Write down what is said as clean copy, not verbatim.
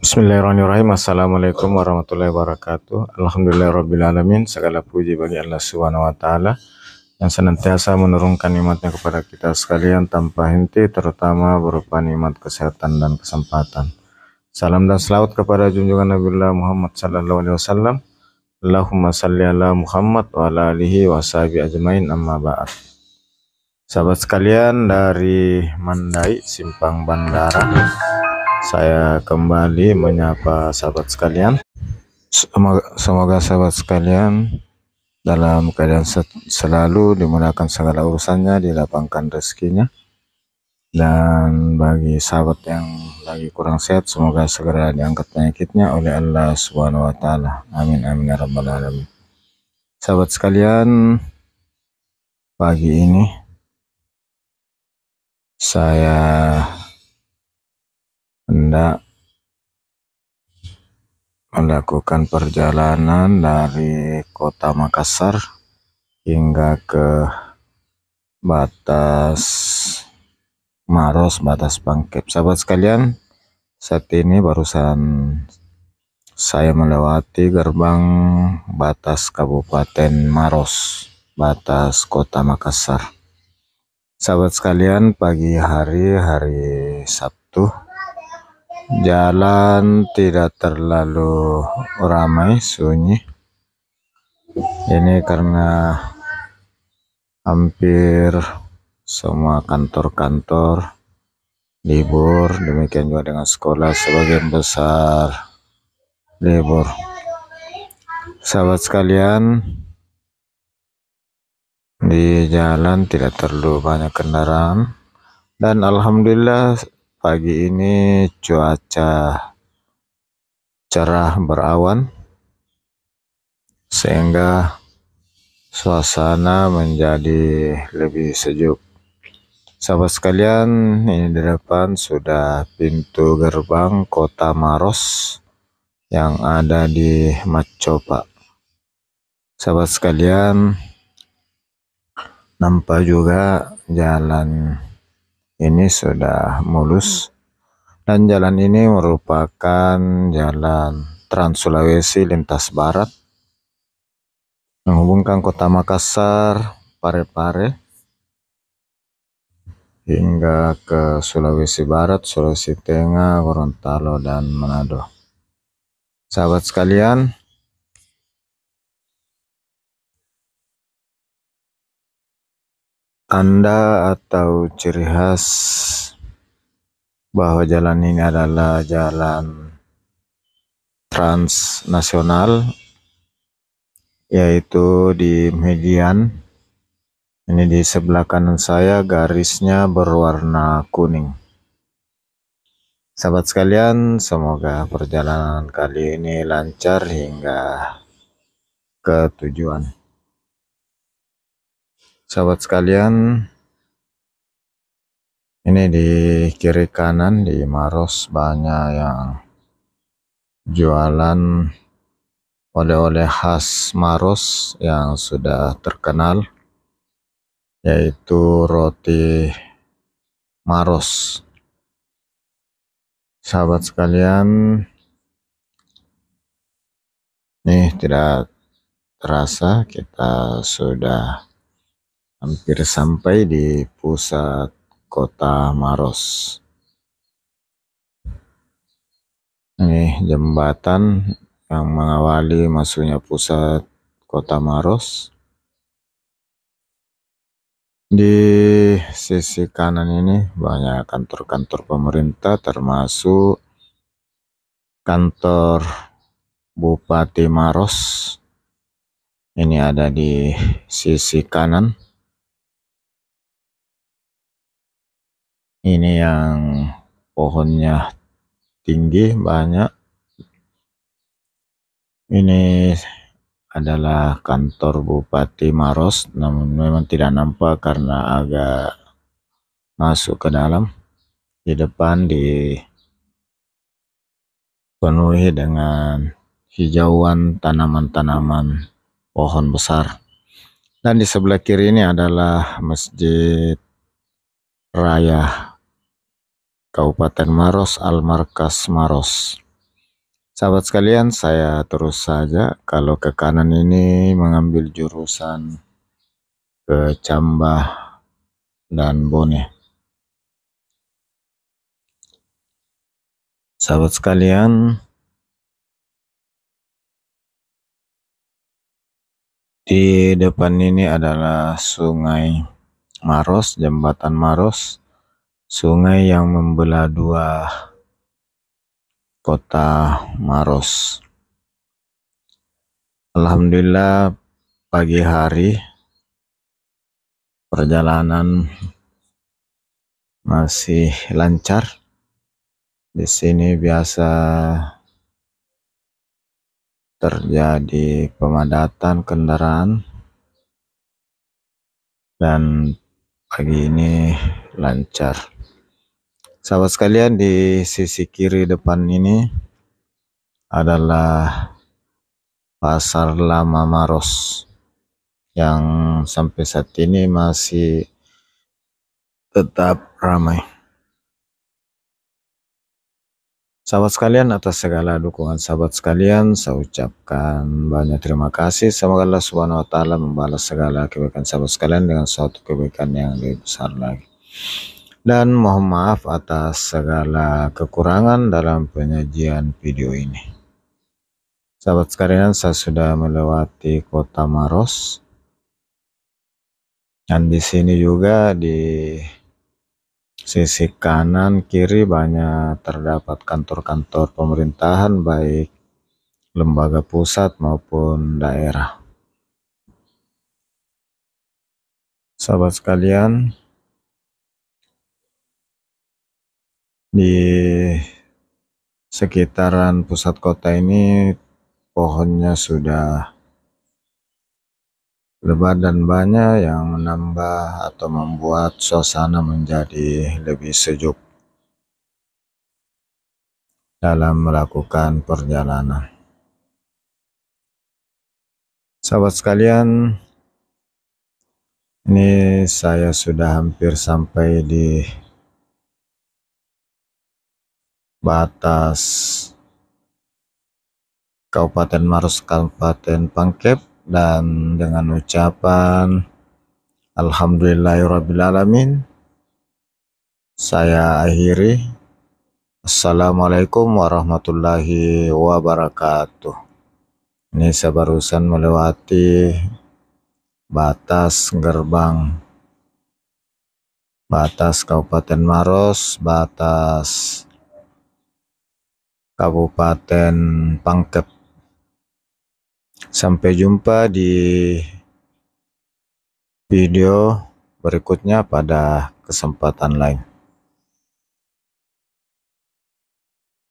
Bismillahirrahmanirrahim. Assalamualaikum warahmatullahi wabarakatuh. Alhamdulillahirrabbilalamin. Segala puji bagi Allah Subhanahu wa Ta'ala yang senantiasa menurunkan nikmatnya kepada kita sekalian tanpa henti, terutama berupa nikmat kesehatan dan kesempatan. Salam dan selawat kepada junjungan Nabiullah Muhammad sallallahu alaihi wasallam. Allahumma salli ala Muhammad wa ala alihi wa sahbihi ajmain, amma ba'd. Sahabat sekalian dari Mandai, Simpang Bandara, saya kembali menyapa sahabat sekalian. Semoga sahabat sekalian dalam keadaan selalu dimudahkan segala urusannya, dilapangkan rezekinya. Dan bagi sahabat yang lagi kurang sehat, semoga segera diangkat penyakitnya oleh Allah Subhanahu wa Ta'ala. Amin amin ya rabbal alamin. Sahabat sekalian, pagi ini saya hendak melakukan perjalanan dari kota Makassar hingga ke batas Maros, batas Pangkep. Sahabat sekalian, saat ini barusan saya melewati gerbang batas Kabupaten Maros, batas kota Makassar. Sahabat sekalian, pagi hari Sabtu, jalan tidak terlalu ramai, sunyi. Ini karena hampir semua kantor-kantor libur, demikian juga dengan sekolah sebagian besar libur. Sahabat sekalian, di jalan tidak terlalu banyak kendaraan dan alhamdulillah pagi ini cuaca cerah berawan sehingga suasana menjadi lebih sejuk. Sahabat sekalian, ini di depan sudah pintu gerbang kota Maros yang ada di Macopa. Sahabat sekalian, nampak juga jalan ini sudah mulus, dan jalan ini merupakan jalan Trans Sulawesi lintas barat menghubungkan kota Makassar, Parepare hingga ke Sulawesi Barat, Sulawesi Tengah, Gorontalo, dan Manado. Sahabat sekalian, tanda atau ciri khas bahwa jalan ini adalah jalan transnasional yaitu di median. Ini di sebelah kanan saya garisnya berwarna kuning. Sahabat sekalian, semoga perjalanan kali ini lancar hingga ke tujuan. Sahabat sekalian, ini di kiri kanan di Maros banyak yang jualan oleh-oleh khas Maros yang sudah terkenal, yaitu roti Maros. Sahabat sekalian, nih tidak terasa kita sudah hampir sampai di pusat kota Maros. Ini jembatan yang mengawali masuknya pusat kota Maros. Di sisi kanan ini banyak kantor-kantor pemerintah, termasuk kantor Bupati Maros. Ini ada di sisi kanan. Ini yang pohonnya tinggi banyak. Ini adalah kantor Bupati Maros, namun memang tidak nampak karena agak masuk ke dalam. Di depan dipenuhi dengan hijauan tanaman-tanaman pohon besar. Dan di sebelah kiri ini adalah Masjid Raya Kabupaten Maros, Al-Markas Maros. Sahabat sekalian, saya terus saja. Kalau ke kanan ini mengambil jurusan ke Cambah dan Bone. Sahabat sekalian, di depan ini adalah Sungai Maros, Jembatan Maros, sungai yang membelah dua kota Maros. Alhamdulillah, pagi hari perjalanan masih lancar. Di sini biasa terjadi pemadatan kendaraan, dan pagi ini lancar. Sahabat sekalian, di sisi kiri depan ini adalah Pasar Lama Maros yang sampai saat ini masih tetap ramai. Sahabat sekalian, atas segala dukungan sahabat sekalian, saya ucapkan banyak terima kasih. Semoga Allah Subhanahu wa Ta'ala membalas segala kebaikan sahabat sekalian dengan suatu kebaikan yang lebih besar lagi. Dan mohon maaf atas segala kekurangan dalam penyajian video ini. Sahabat sekalian, saya sudah melewati kota Maros. Dan di sini juga di sisi kanan kiri banyak terdapat kantor-kantor pemerintahan, baik lembaga pusat maupun daerah. Sahabat sekalian, di sekitaran pusat kota ini pohonnya sudah lebat dan banyak, yang menambah atau membuat suasana menjadi lebih sejuk dalam melakukan perjalanan. Sahabat sekalian, ini saya sudah hampir sampai di batas Kabupaten Maros, Kabupaten Pangkep, dan dengan ucapan Alhamdulillahirrabbilalamin, saya akhiri. Assalamualaikum warahmatullahi wabarakatuh. Ini saya barusan melewati batas gerbang Kabupaten Maros, batas Kabupaten Pangkep. Sampai jumpa di video berikutnya pada kesempatan lain.